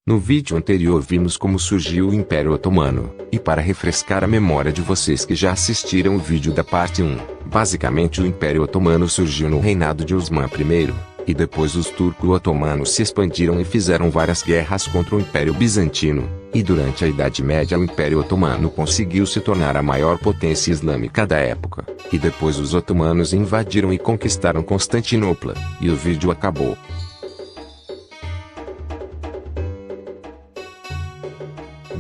No vídeo anterior vimos como surgiu o Império Otomano, e para refrescar a memória de vocês que já assistiram o vídeo da parte 1, basicamente o Império Otomano surgiu no reinado de Osman I, e depois os turco-otomanos se expandiram e fizeram várias guerras contra o Império Bizantino, e durante a Idade Média o Império Otomano conseguiu se tornar a maior potência islâmica da época, e depois os otomanos invadiram e conquistaram Constantinopla, e o vídeo acabou.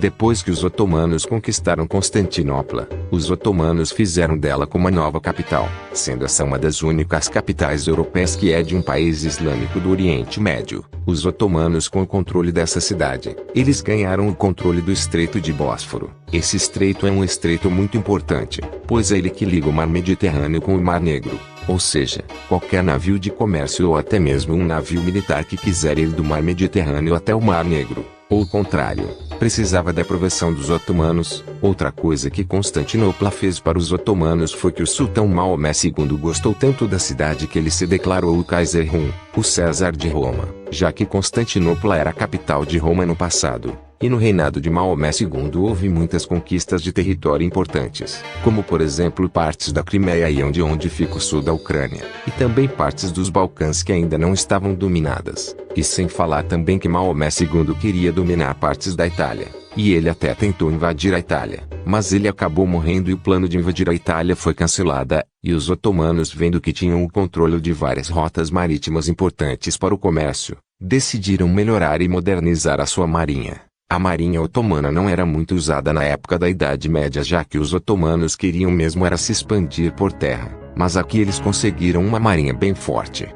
Depois que os otomanos conquistaram Constantinopla, os otomanos fizeram dela como a nova capital, sendo essa uma das únicas capitais europeias que é de um país islâmico do Oriente Médio. Os otomanos com o controle dessa cidade, eles ganharam o controle do Estreito de Bósforo. Esse estreito é um estreito muito importante, pois é ele que liga o Mar Mediterrâneo com o Mar Negro. Ou seja, qualquer navio de comércio ou até mesmo um navio militar que quiser ir do Mar Mediterrâneo até o Mar Negro, ou o contrário, precisava da aprovação dos otomanos. Outra coisa que Constantinopla fez para os otomanos foi que o sultão Maomé II gostou tanto da cidade que ele se declarou o Kaiser Rum, o César de Roma, já que Constantinopla era a capital de Roma no passado. E no reinado de Maomé II houve muitas conquistas de território importantes, como por exemplo partes da Crimeia e onde fica o sul da Ucrânia, e também partes dos Balcãs que ainda não estavam dominadas. E sem falar também que Maomé II queria dominar partes da Itália, e ele até tentou invadir a Itália, mas ele acabou morrendo e o plano de invadir a Itália foi cancelado, e os otomanos, vendo que tinham o controle de várias rotas marítimas importantes para o comércio, decidiram melhorar e modernizar a sua marinha. A marinha otomana não era muito usada na época da Idade Média, já que os otomanos queriam mesmo era se expandir por terra, mas aqui eles conseguiram uma marinha bem forte.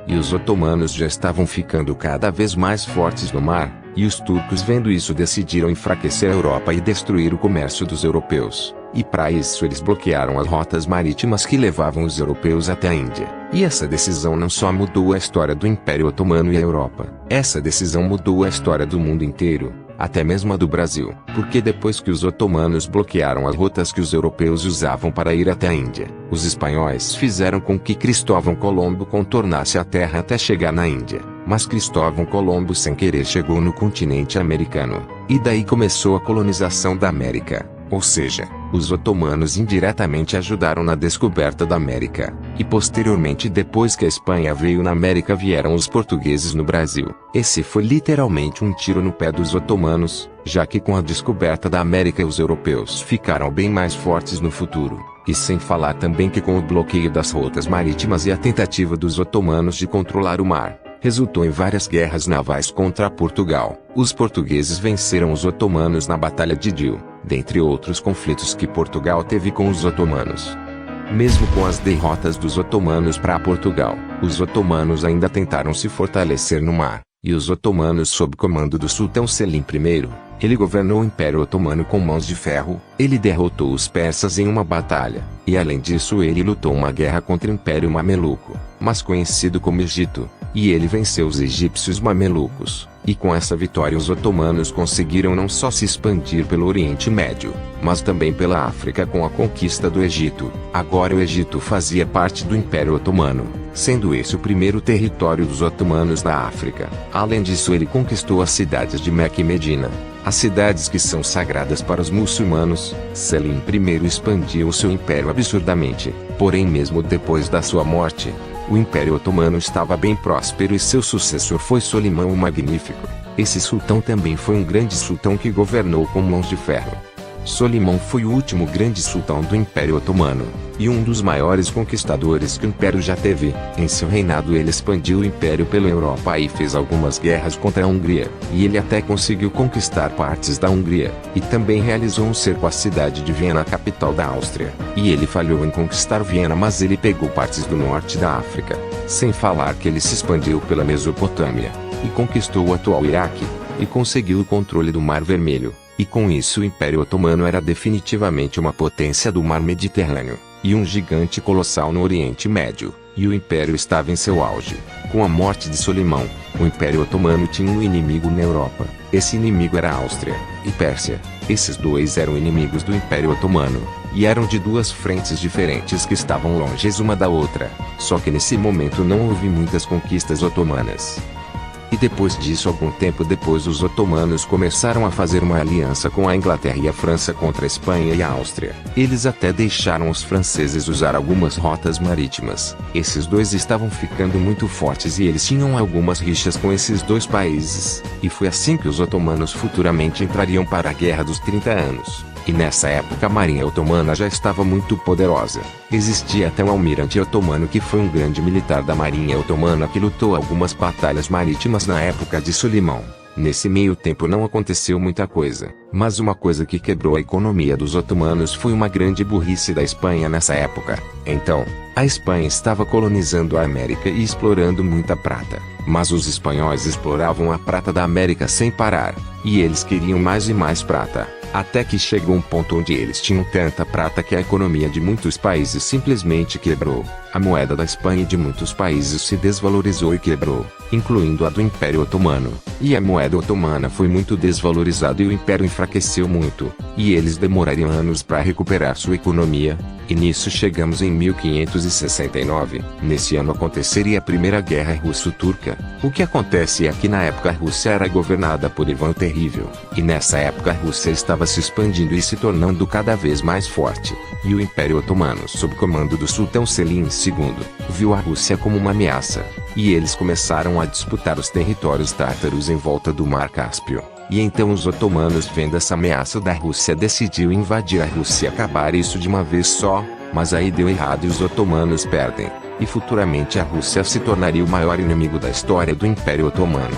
E os otomanos já estavam ficando cada vez mais fortes no mar, e os turcos vendo isso decidiram enfraquecer a Europa e destruir o comércio dos europeus. E para isso eles bloquearam as rotas marítimas que levavam os europeus até a Índia. E essa decisão não só mudou a história do Império Otomano e a Europa, essa decisão mudou a história do mundo inteiro, até mesmo a do Brasil, porque depois que os otomanos bloquearam as rotas que os europeus usavam para ir até a Índia, os espanhóis fizeram com que Cristóvão Colombo contornasse a terra até chegar na Índia. Mas Cristóvão Colombo sem querer chegou no continente americano, e daí começou a colonização da América. Ou seja, os otomanos indiretamente ajudaram na descoberta da América. E posteriormente, depois que a Espanha veio na América, vieram os portugueses no Brasil. Esse foi literalmente um tiro no pé dos otomanos, já que com a descoberta da América os europeus ficaram bem mais fortes no futuro. E sem falar também que com o bloqueio das rotas marítimas e a tentativa dos otomanos de controlar o mar, resultou em várias guerras navais contra Portugal. Os portugueses venceram os otomanos na Batalha de Dil, dentre outros conflitos que Portugal teve com os otomanos. Mesmo com as derrotas dos otomanos para Portugal, os otomanos ainda tentaram se fortalecer no mar, e os otomanos sob comando do sultão Selim I, ele governou o Império Otomano com mãos de ferro. Ele derrotou os persas em uma batalha, e além disso ele lutou uma guerra contra o Império Mameluco, mas conhecido como Egito, e ele venceu os egípcios mamelucos. E com essa vitória os otomanos conseguiram não só se expandir pelo Oriente Médio, mas também pela África com a conquista do Egito. Agora o Egito fazia parte do Império Otomano, sendo esse o primeiro território dos otomanos na África. Além disso ele conquistou as cidades de Meca e Medina, as cidades que são sagradas para os muçulmanos. Selim I expandiu o seu império absurdamente, porém mesmo depois da sua morte, o Império Otomano estava bem próspero e seu sucessor foi Solimão o Magnífico. Esse sultão também foi um grande sultão que governou com mãos de ferro. Solimão foi o último grande sultão do Império Otomano, e um dos maiores conquistadores que o Império já teve. Em seu reinado ele expandiu o Império pela Europa e fez algumas guerras contra a Hungria, e ele até conseguiu conquistar partes da Hungria, e também realizou um cerco à cidade de Viena, capital da Áustria. E ele falhou em conquistar Viena, mas ele pegou partes do norte da África, sem falar que ele se expandiu pela Mesopotâmia, e conquistou o atual Iraque, e conseguiu o controle do Mar Vermelho. E com isso o Império Otomano era definitivamente uma potência do Mar Mediterrâneo, e um gigante colossal no Oriente Médio, e o Império estava em seu auge. Com a morte de Solimão, o Império Otomano tinha um inimigo na Europa. Esse inimigo era a Áustria e Pérsia. Esses dois eram inimigos do Império Otomano, e eram de duas frentes diferentes que estavam longes uma da outra. Só que nesse momento não houve muitas conquistas otomanas. E depois disso, algum tempo depois, os otomanos começaram a fazer uma aliança com a Inglaterra e a França contra a Espanha e a Áustria. Eles até deixaram os franceses usar algumas rotas marítimas. Esses dois estavam ficando muito fortes e eles tinham algumas rixas com esses dois países. E foi assim que os otomanos futuramente entrariam para a Guerra dos 30 Anos. E nessa época a marinha otomana já estava muito poderosa. Existia até um almirante otomano que foi um grande militar da marinha otomana que lutou algumas batalhas marítimas na época de Solimão. Nesse meio tempo não aconteceu muita coisa, mas uma coisa que quebrou a economia dos otomanos foi uma grande burrice da Espanha nessa época. Então, a Espanha estava colonizando a América e explorando muita prata. Mas os espanhóis exploravam a prata da América sem parar, e eles queriam mais e mais prata. Até que chegou um ponto onde eles tinham tanta prata que a economia de muitos países simplesmente quebrou. A moeda da Espanha e de muitos países se desvalorizou e quebrou, incluindo a do Império Otomano. E a moeda otomana foi muito desvalorizada e o Império enfraqueceu muito, e eles demorariam anos para recuperar sua economia. E nisso chegamos em 1569. Nesse ano aconteceria a Primeira Guerra Russo-Turca. O que acontece é que na época a Rússia era governada por Ivan o Terrível. E nessa época a Rússia estava se expandindo e se tornando cada vez mais forte. E o Império Otomano, sob comando do Sultão Selim II, viu a Rússia como uma ameaça. E eles começaram a disputar os territórios tártaros em volta do Mar Cáspio. E então os otomanos, vendo essa ameaça da Rússia, decidiu invadir a Rússia e acabar isso de uma vez só, mas aí deu errado e os otomanos perdem. E futuramente a Rússia se tornaria o maior inimigo da história do Império Otomano.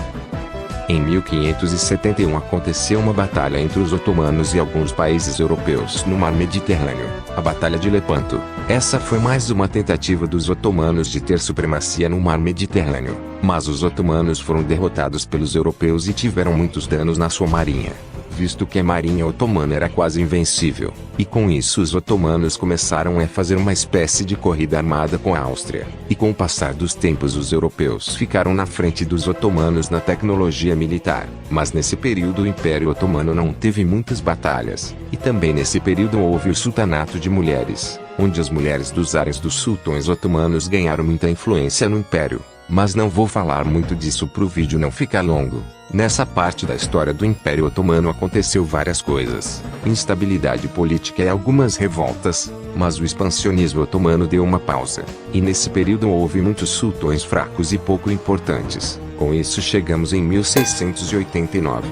Em 1571 aconteceu uma batalha entre os otomanos e alguns países europeus no mar Mediterrâneo, a Batalha de Lepanto. Essa foi mais uma tentativa dos otomanos de ter supremacia no mar Mediterrâneo, mas os otomanos foram derrotados pelos europeus e tiveram muitos danos na sua marinha, visto que a marinha otomana era quase invencível. E com isso os otomanos começaram a fazer uma espécie de corrida armada com a Áustria. E com o passar dos tempos os europeus ficaram na frente dos otomanos na tecnologia militar. Mas nesse período o Império Otomano não teve muitas batalhas. E também nesse período houve o sultanato de mulheres, onde as mulheres dos haréns dos sultões otomanos ganharam muita influência no Império. Mas não vou falar muito disso pro vídeo não ficar longo. Nessa parte da história do Império Otomano aconteceu várias coisas, instabilidade política e algumas revoltas, mas o expansionismo otomano deu uma pausa. E nesse período houve muitos sultões fracos e pouco importantes. Com isso chegamos em 1689.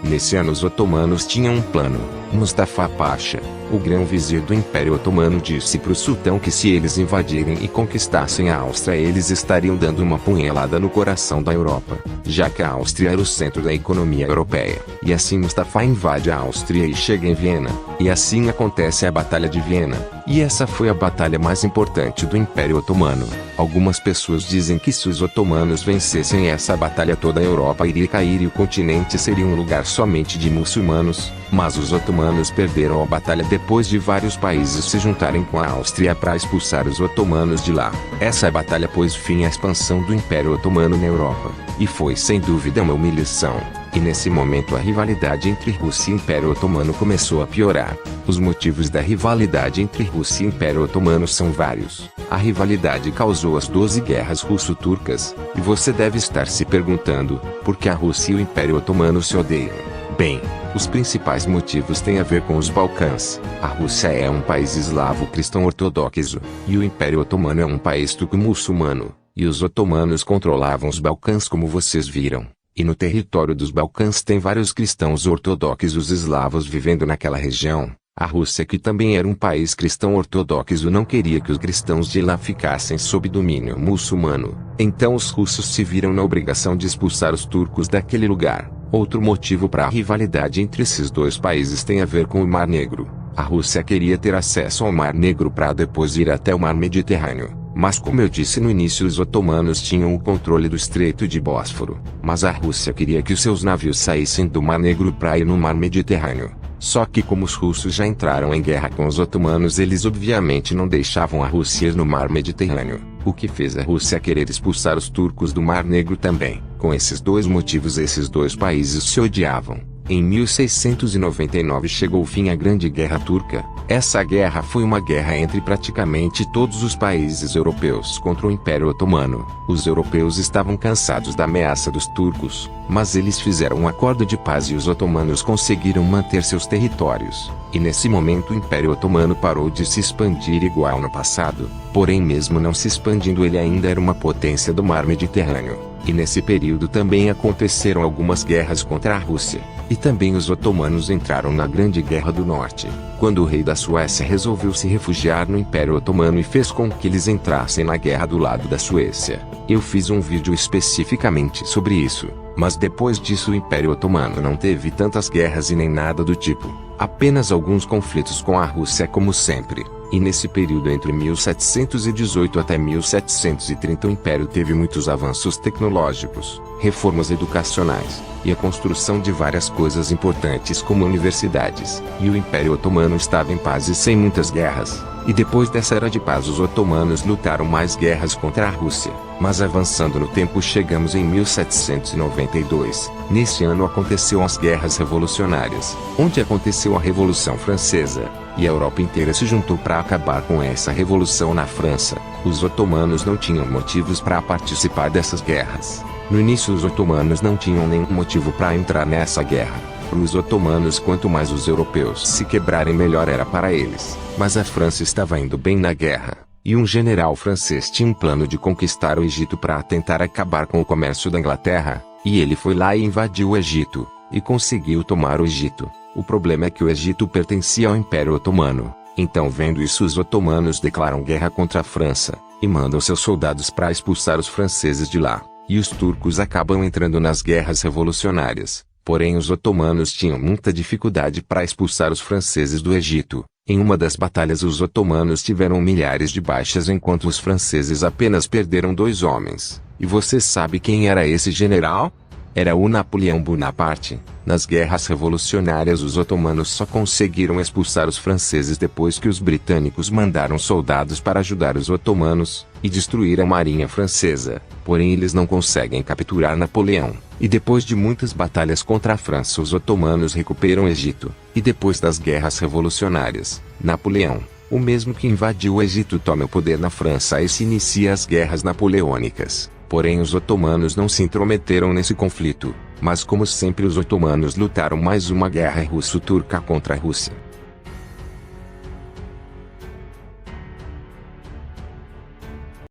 Nesse ano os otomanos tinham um plano. Mustafa Pasha, o grão-vizir do Império Otomano, disse para o sultão que se eles invadirem e conquistassem a Áustria eles estariam dando uma punhalada no coração da Europa, já que a Áustria era o centro da economia europeia. E assim Mustafa invade a Áustria e chega em Viena, e assim acontece a Batalha de Viena. E essa foi a batalha mais importante do Império Otomano. Algumas pessoas dizem que se os otomanos vencessem essa batalha toda a Europa iria cair e o continente seria um lugar somente de muçulmanos, mas os otomanos perderam a batalha depois de vários países se juntarem com a Áustria para expulsar os otomanos de lá. Essa batalha pôs fim à expansão do Império Otomano na Europa, e foi sem dúvida uma humilhação. E nesse momento a rivalidade entre Rússia e Império Otomano começou a piorar. Os motivos da rivalidade entre Rússia e Império Otomano são vários. A rivalidade causou as 12 guerras russo-turcas, e você deve estar se perguntando, por que a Rússia e o Império Otomano se odeiam? Bem, os principais motivos têm a ver com os Balcãs. A Rússia é um país eslavo cristão ortodoxo, e o Império Otomano é um país turco-muçulmano, e os otomanos controlavam os Balcãs como vocês viram. E no território dos Balcãs tem vários cristãos ortodoxos eslavos vivendo naquela região. A Rússia, que também era um país cristão ortodoxo, não queria que os cristãos de lá ficassem sob domínio muçulmano. Então os russos se viram na obrigação de expulsar os turcos daquele lugar. Outro motivo para a rivalidade entre esses dois países tem a ver com o Mar Negro. A Rússia queria ter acesso ao Mar Negro para depois ir até o Mar Mediterrâneo. Mas como eu disse no início, os otomanos tinham o controle do Estreito de Bósforo. Mas a Rússia queria que os seus navios saíssem do Mar Negro para ir no Mar Mediterrâneo. Só que como os russos já entraram em guerra com os otomanos, eles obviamente não deixavam a Rússia ir no Mar Mediterrâneo, o que fez a Rússia querer expulsar os turcos do Mar Negro também. Com esses dois motivos esses dois países se odiavam. Em 1699 chegou o fim à Grande Guerra Turca, Essa guerra foi uma guerra entre praticamente todos os países europeus contra o Império Otomano. Os europeus estavam cansados da ameaça dos turcos, mas eles fizeram um acordo de paz e os otomanos conseguiram manter seus territórios. E nesse momento o Império Otomano parou de se expandir igual no passado, porém mesmo não se expandindo ele ainda era uma potência do mar Mediterrâneo. E nesse período também aconteceram algumas guerras contra a Rússia. E também os otomanos entraram na Grande Guerra do Norte, quando o rei da Suécia resolveu se refugiar no Império Otomano e fez com que eles entrassem na guerra do lado da Suécia. Eu fiz um vídeo especificamente sobre isso, mas depois disso o Império Otomano não teve tantas guerras e nem nada do tipo, apenas alguns conflitos com a Rússia como sempre. E nesse período entre 1718 até 1730 o Império teve muitos avanços tecnológicos, reformas educacionais, e a construção de várias coisas importantes como universidades. E o Império Otomano estava em paz e sem muitas guerras. E depois dessa era de paz os otomanos lutaram mais guerras contra a Rússia. Mas avançando no tempo chegamos em 1792. Nesse ano aconteceu as guerras revolucionárias, onde aconteceu a Revolução Francesa. E a Europa inteira se juntou para acabar com essa revolução na França. Os otomanos não tinham motivos para participar dessas guerras. No início os otomanos não tinham nenhum motivo para entrar nessa guerra. Para os otomanos quanto mais os europeus se quebrarem melhor era para eles. Mas a França estava indo bem na guerra. E um general francês tinha um plano de conquistar o Egito para tentar acabar com o comércio da Inglaterra. E ele foi lá e invadiu o Egito. E conseguiu tomar o Egito. O problema é que o Egito pertencia ao Império Otomano. Então vendo isso os otomanos declaram guerra contra a França, e mandam seus soldados para expulsar os franceses de lá. E os turcos acabam entrando nas guerras revolucionárias. Porém os otomanos tinham muita dificuldade para expulsar os franceses do Egito. Em uma das batalhas os otomanos tiveram milhares de baixas enquanto os franceses apenas perderam 2 homens. E você sabe quem era esse general? Era o Napoleão Bonaparte. Nas guerras revolucionárias os otomanos só conseguiram expulsar os franceses depois que os britânicos mandaram soldados para ajudar os otomanos e destruir a marinha francesa. Porém eles não conseguem capturar Napoleão. E depois de muitas batalhas contra a França os otomanos recuperam o Egito. E depois das guerras revolucionárias, Napoleão, o mesmo que invadiu o Egito, toma o poder na França e se inicia as guerras napoleônicas. Porém os otomanos não se intrometeram nesse conflito, mas como sempre os otomanos lutaram mais uma guerra russo-turca contra a Rússia.